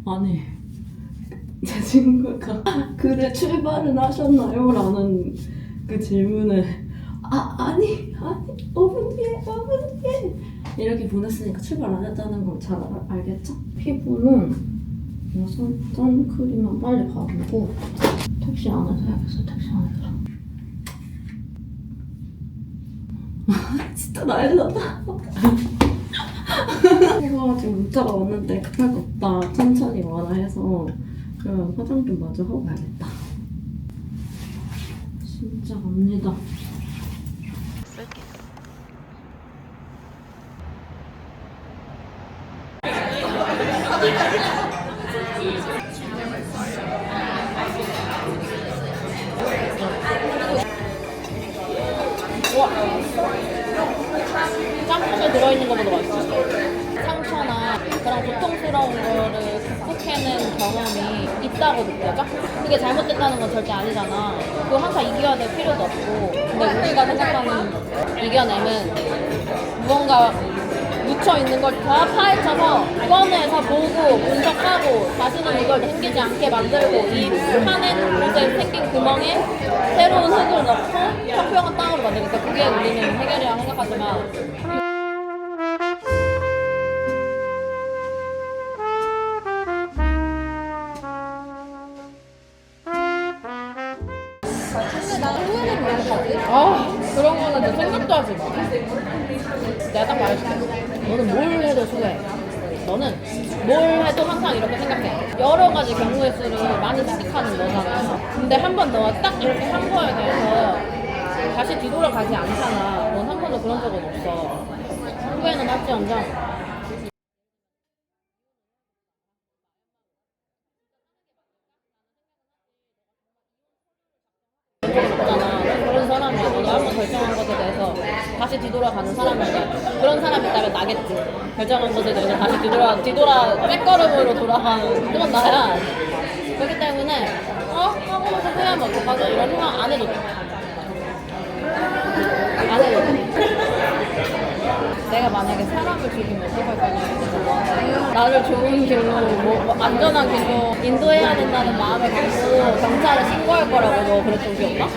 아니 제 친구가 그래 출발은 하셨나요? 라는 그 질문을 아니 5분 뒤에 이렇게 보냈으니까 출발 안 했다는 걸 잘 알겠죠? 피부는 선크림만 빨리 바르고 택시 안에서 해야겠어. 택시 안에서. 진짜 난리 났다. 제가 지금 문자가 왔는데 급할 거 없다. 천천히 와라 해서 그럼 화장 좀 마저 하고 가야겠다. 진짜 갑니다. 와, 짬뽕에 들어있는 것보다 맛있어. 상처나 그런 고통스러운 거를 극복해낸 경험이 있다고 느껴져? 그게 잘못됐다는 건 절대 아니잖아. 그거 항상 이겨야 될 필요도 없고. 근데 우리가 생각하는 이겨내는 무언가 묻혀있는 걸 다 파헤쳐서 꺼내서 보고 분석하고 다시는 이걸 생기지 않게 만들고 이 파낸 곳에 생긴 구멍에 새로운 흙을 넣고 평평한 땅으로 만드니까 그게 우리는 해결이라고 생각하지만 그런 거는 너 생각도 하지 마. 내가 딱 말해줄게. 너는 뭘 해도 수해. 너는 뭘 해도 항상 이렇게 생각해. 여러 가지 경우의 수를 많이 생각하는 너잖아. 근데 한 번 너가 딱 이렇게 한 거에 대해서 다시 뒤돌아가지 않잖아. 넌 한 번도 그런 적은 없어. 후회는 할지언정. 없잖아. 그런 사람이 너가 한번 결정한 것에 대해서 다시 뒤돌아가는 사람인데 그런 사람이 있다면 나겠지. 결정한 것에 대해서 다시 뒤돌아 쬐걸음으로 돌아가는 그건 나야. 그렇기 때문에 하고 나서 후회하면 어떡하지? 이런 생각 안 해도 돼. 안 해도 돼. 내가 만약에 사람을 죽이면 어떡할 거냐. 나를 좋은 길로 뭐 안전한 길로 인도해야 된다는 마음을 갖고 경찰에 신고할 거라고 너 그랬던 기억 나?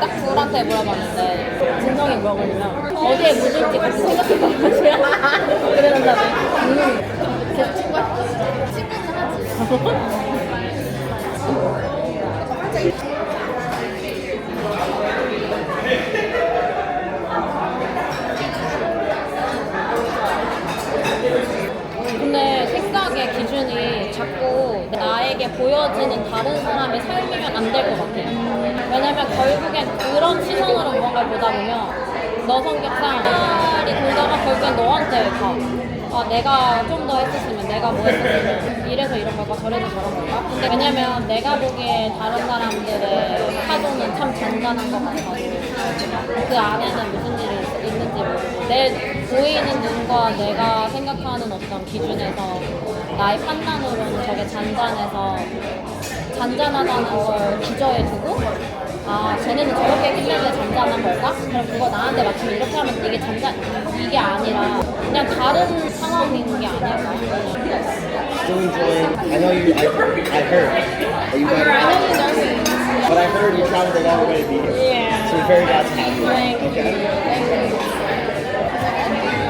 딱 둘한테 물어봤는데 진정이 물어보면 어디에 묻을지 같이 생각해봐. 그랬는데 계속 친구야? 친구는 하지. 근데 생각의 기준이 자꾸 나에게 보여지는 다른 사람의 삶이면 안 될 것 같아. 왜냐면 결국엔 그런 시선으로 무언가를 보다 보면 너 성격상 말이 돌다가 결국엔 너한테 가. 내가 좀 더 했었으면 내가 뭐 했었으면 이래서 이런 걸까 저래서 저런 걸까? 근데 왜냐면 내가 보기에 다른 사람들의 파도는 참 잔잔한 것 같아서 그 안에는 무슨 일이 있는지 모르고 내 보이는 눈과 내가 생각하는 어떤 기준에서 나의 판단으로는 저게 잔잔하다는 걸 기저해두고 쟤네는 저렇게 했기 때문에 잔잔한 걸까? 그럼 그거 나한테 맞추면 이렇게 하면 이게 아니라 그냥 다른 상황인 게 아닐까? Still enjoying. I know you. I heard that you got it. But I heard you traveled a long way to be here. Yeah. So we're very glad to have you. Okay.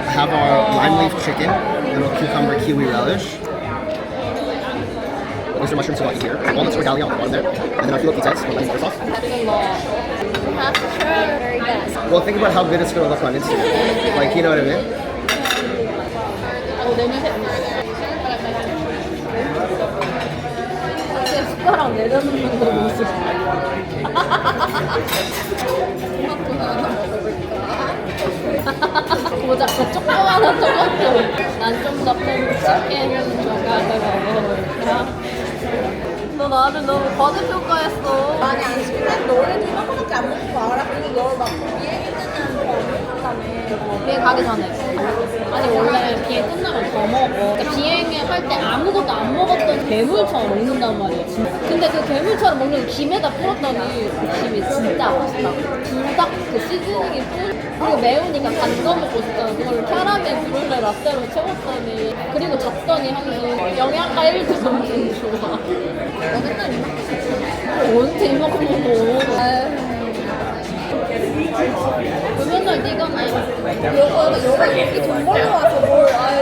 I have our lime leaf chicken, little cucumber kiwi relish. Oyster mushrooms about here. Walnuts regalia on the bottom there. And then our filo pizzas with lemon sauce. 지금 뭐 very best. Well, think about how good it's going to look on Instagram. Like, you know what I mean? 냄새 숟가락 내려놓는 거 모습. 보자, 그 조그마한 토마토. 난 좀 더 큰 치킨 조각을 먹어볼까? 너 나를 너무 과대평가했어. 많이 안 시키면 너네 좀 하나밖에 안 먹는 거 알아? 근데 너막 비행 있는 거 비행 가기 전에. 아니 원래 비행 끝나면 더 먹어. 그러니까 비행을 할 때 아무것도 안 먹었던 괴물처럼 먹는단 말이야. 진짜. 근데 그 괴물처럼 먹는 김에다 뿌렸더니 그 김이 진짜 맛있다. 불닭 그 시즈닝이 뿌 그리고 매우니까 반전 먹고 싶잖아. 그걸 캐러멜 브룰레 라떼로 채웠더니 그리고 잤더니 한수 영양가 1도 엄청 좋아. 너 맨날 이만큼 먹어. 언제 이만큼 먹어. 왜 맨날 네가 나 여가 이렇게 돈 벌러 와서 뭘 아유.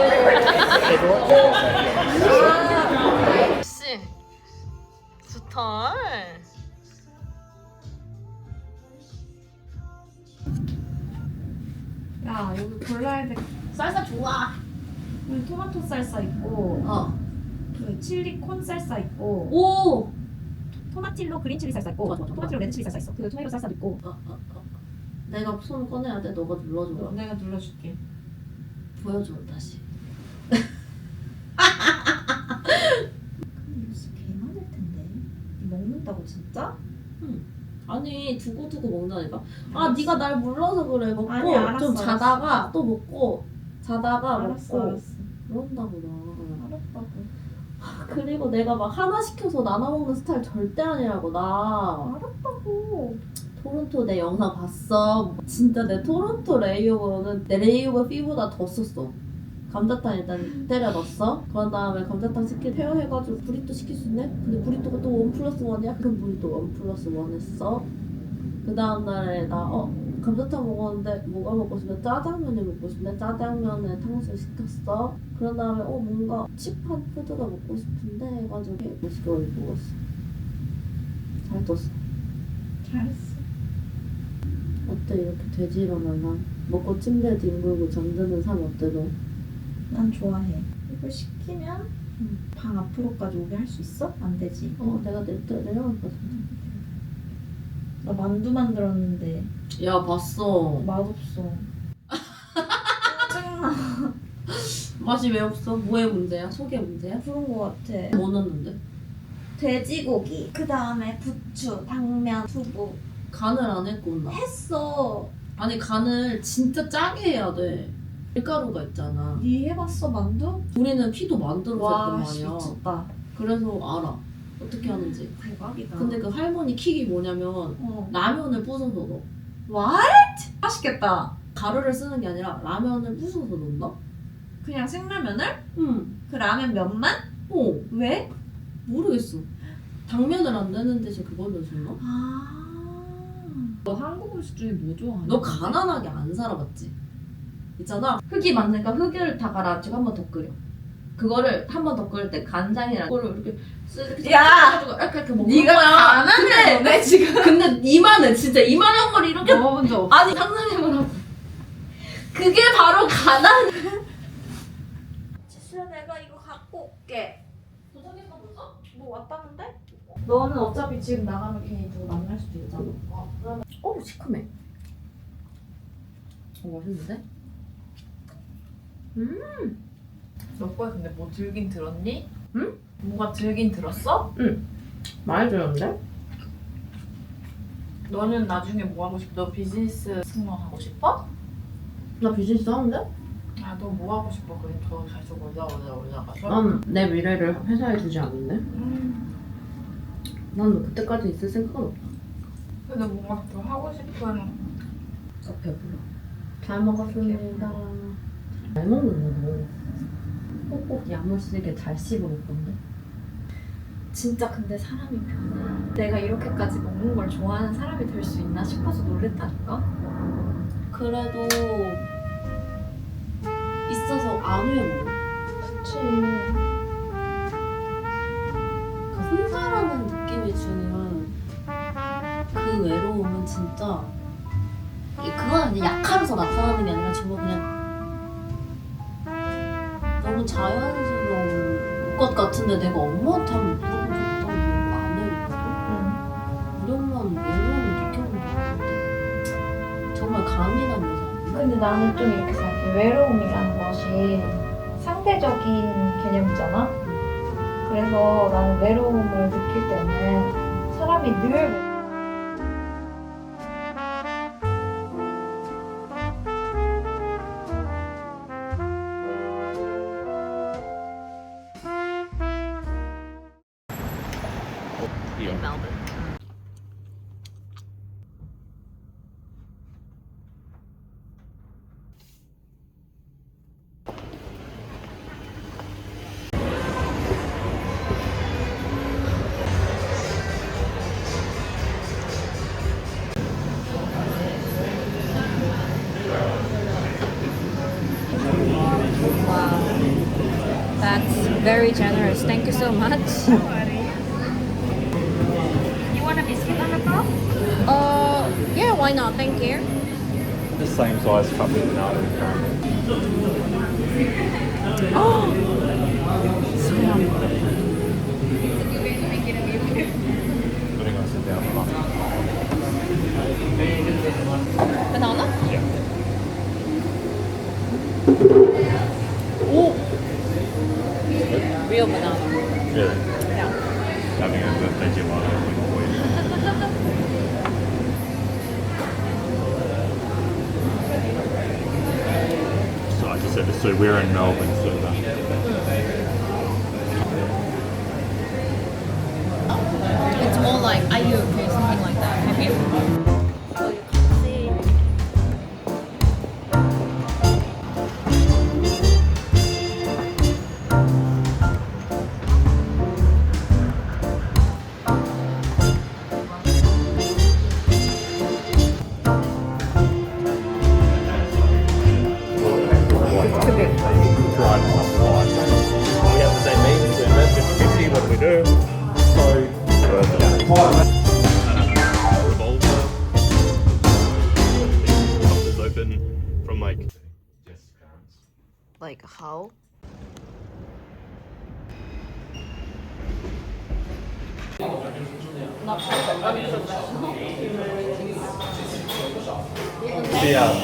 역시 좋다. 야 여기 골라야 돼. 쌀쌀 좋아. 여기 토마토 살사 있고 어. 그 칠리 콘 살사 있고 오. 토마틸로 그린 칠리 살사 있고 토마틸로 레드 칠리 살사 있어. 그 토마토 살사도 있고. 내가 손 꺼내야 돼. 너가 눌러줘. 내가 눌러줄게. 보여줘 다시. 뉴스 개 많을 텐데. 먹는다고 진짜? 아니 두고두고 먹는다니까. 아 네가 날 몰라서 그래. 먹고 아니, 알았어, 좀 자다가 또 먹고 자다가 알았어 먹고 알았어. 그런다고 나. 알았다고. 그리고 내가 막 하나 시켜서 나눠 먹는 스타일 절대 아니라고 나. 알았다고. 토론토 내 영상 봤어. 진짜 내 토론토 레이오버는 내 레이오버 피보다 더 썼어. 감자탕 일단 때려 넣었어. 그런 다음에 감자탕 시킬 페어해가지고 브리또 시킬 수 있네? 근데 브리또가 또 1+1이야? 그럼 브리또 1+1 했어. 그 다음날에 나 감자탕 먹었는데 뭐가 먹고 싶냐? 짜장면이 먹고 싶네? 짜장면에 탕수육 시켰어. 그런 다음에 뭔가 칩한 푸드가 먹고 싶은데 해가지고 맛있게 먹었어. 잘 떴어. 잘했어. 어때 이렇게 돼지 일어나나? 먹고 침대에 뒹굴고 잠드는 삶 어때 너? 난 좋아해. 이걸 시키면 방 앞으로까지 오게 할 수 있어? 안 되지. 내가 내려갔거든. 나 만두 만들었는데 야 봤어. 맛없어. 짜증나. 맛이 왜 없어? 뭐의 문제야? 속의 문제야? 그런 거 같아. 뭐 넣었는데? 돼지고기. 그 다음에 부추, 당면, 두부. 간을 안 했구나. 했어. 아니 간을 진짜 짜게 해야 돼. 밀가루가 있잖아. 니 해봤어 만두? 우리는 피도 만들어서 와 했단 말이야. 미쳤다. 그래서 알아. 어떻게 하는지. 대박이다. 근데 그 할머니 킥이 뭐냐면 라면을 부숴서 넣어. What? 맛있겠다. 가루를 쓰는 게 아니라 라면을 부숴서 넣는다? 그냥 생라면을? 응. 그 라면 면만? 왜? 모르겠어. 당면을 안 내는 대신 그걸 넣어줬나? 너 한국 음식 중에 뭐 좋아하냐? 너 가난하게 안 살아봤지? 있잖아. 흙이 많으니까 흙을 다 갈아가지고 한 번 더 끓여. 그거를 한 번 더 끓일 때 간장이랑 그거를 이렇게 이렇게 야! 섞어가지고 이렇게 먹는 네가 거야. 가난해 너네 지금. 근데 이만해 진짜 이만한 걸 이렇게 먹어본 적 없어. 아니 상상해보라고. 그게 바로 가난. 지수야 내가 이거 갖고 올게. 도착했어 벌써? 뭐 왔다는데? 너는 어차피 지금 나가면 괜히 누구 만날 수도 있잖아. 시큼해. 맛있는데? 너 거에 근데 뭐 들긴 들었니? 응? 뭐가 들긴 들었어? 많이 들었는데? 너는 나중에 뭐 하고 싶어? 너 비즈니스 승무원 하고 싶어? 나 비즈니스 하는데? 아 너 뭐 하고 싶어? 그래 더 계속 올라가서 난 내 미래를 회사에 두지 않는데? 난 그때까지 있을 생각은 없어. 근데 뭔가 더 하고 싶은 배불러. 잘 먹었습니다. 잘 먹는 거 꼭꼭 야무지게 잘 씹어 먹던데? 진짜 근데 사람이 변해. 내가 이렇게까지 먹는 걸 좋아하는 사람이 될 수 있나 싶어서 놀랬다니까? 그래도 있어서 안 후회먹어. 그치. 그 혼자라는 느낌이 주는 그 외로움은 진짜 그건 그냥 약하면서 나타나는 게 아니라 정말 그냥 너무 자연스러운 것 같은데 내가 엄마한테 한번 물어본 적 있다고 안 해봤거든? 우리 엄마는 외로움을 느껴본 적 없는데 정말 강인한 여자. 근데 나는 좀 이렇게 생각해. 외로움이라는 것이 상대적인 개념이잖아? 그래서 나는 외로움을 느낄 때는 사람이 늘 That's very generous. Thank you so much. You want a biscuit on the top? Yeah, why not? Thank you. The same size cup of banana and caramel. Putting us down the line. Banana? Yeah. Ooh. Real banana. Really? Yeah. Having a birthday gelato for you. So I just said, so we're in Melbourne, so It's more like Ayuk or something like that. Have you? So you can see. drive off the line. We have the same means, we invest 50, what do we do? So, revolver. Is open from like. Like how? The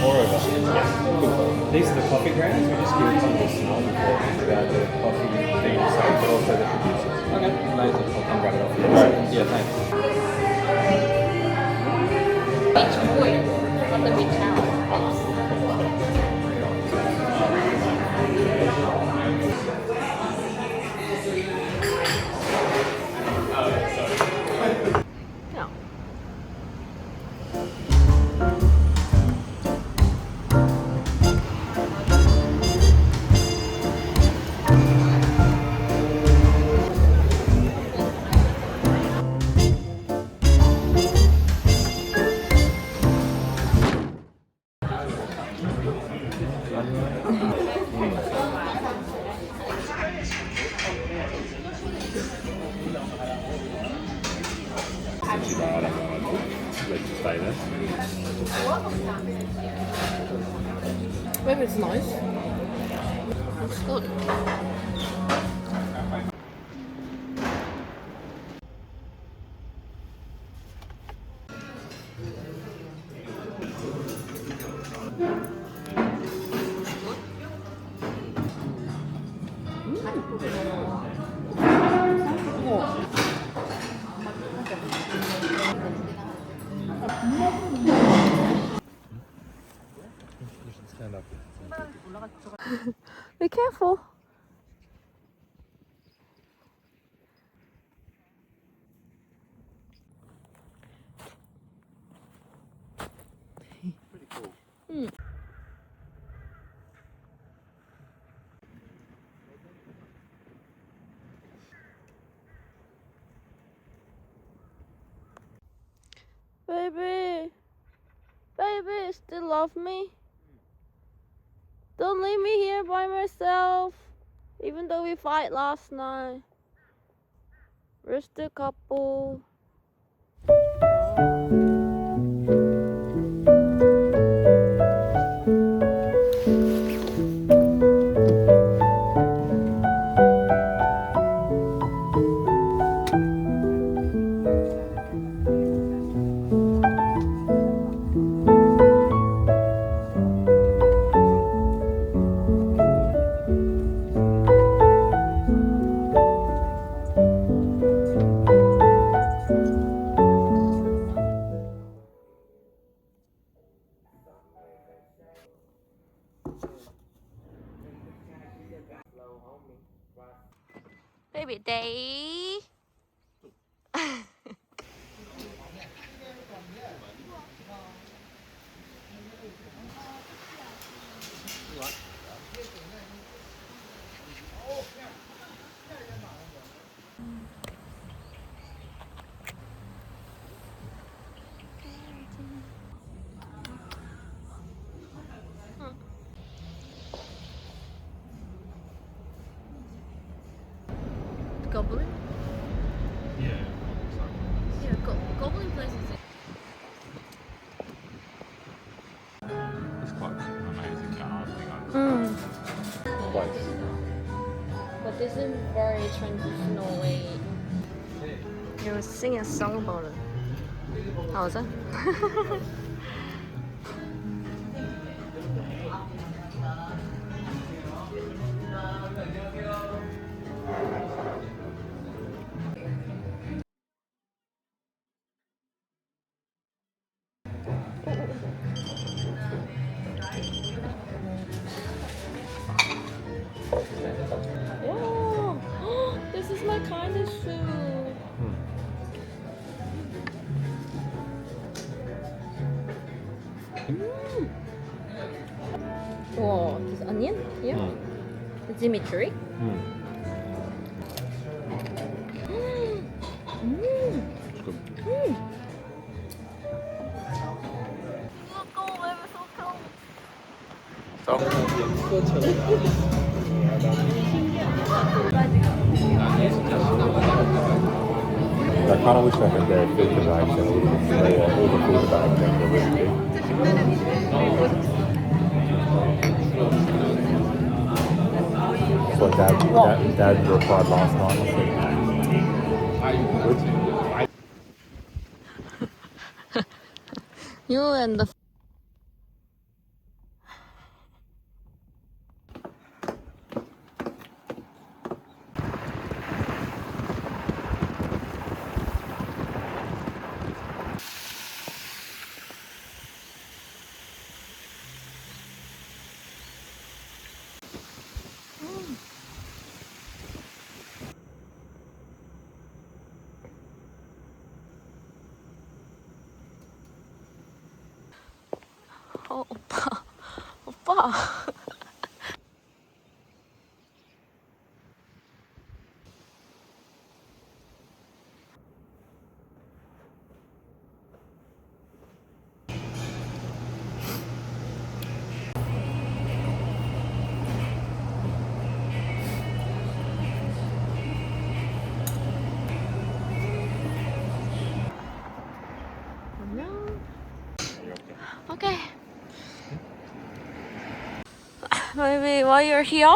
pour over. These are the coffee grounds. We just give it some of the smell before about the coffee being sold, but also the producers. Okay, amazing. I'll come grab it off you. Right. Yeah, thanks. Beach boy. Not the beach house. Yeah. Let's just stay there. Maybe it's nice. It's good. Stand up. Be careful. Baby, baby, still love me? Don't leave me here by myself, even though we fight last night. We're still couple. Baby day. twice. But this is very traditional way. You were singing a song about it. How was it? Wow! This is my kind of soup. Wow, this onion here? The Dimitri? I kind of wish I had their filter bags and all the filter bags and they're really big. So dad replied last night and said, good. You and the 오빠. Okay. Maybe while you're here,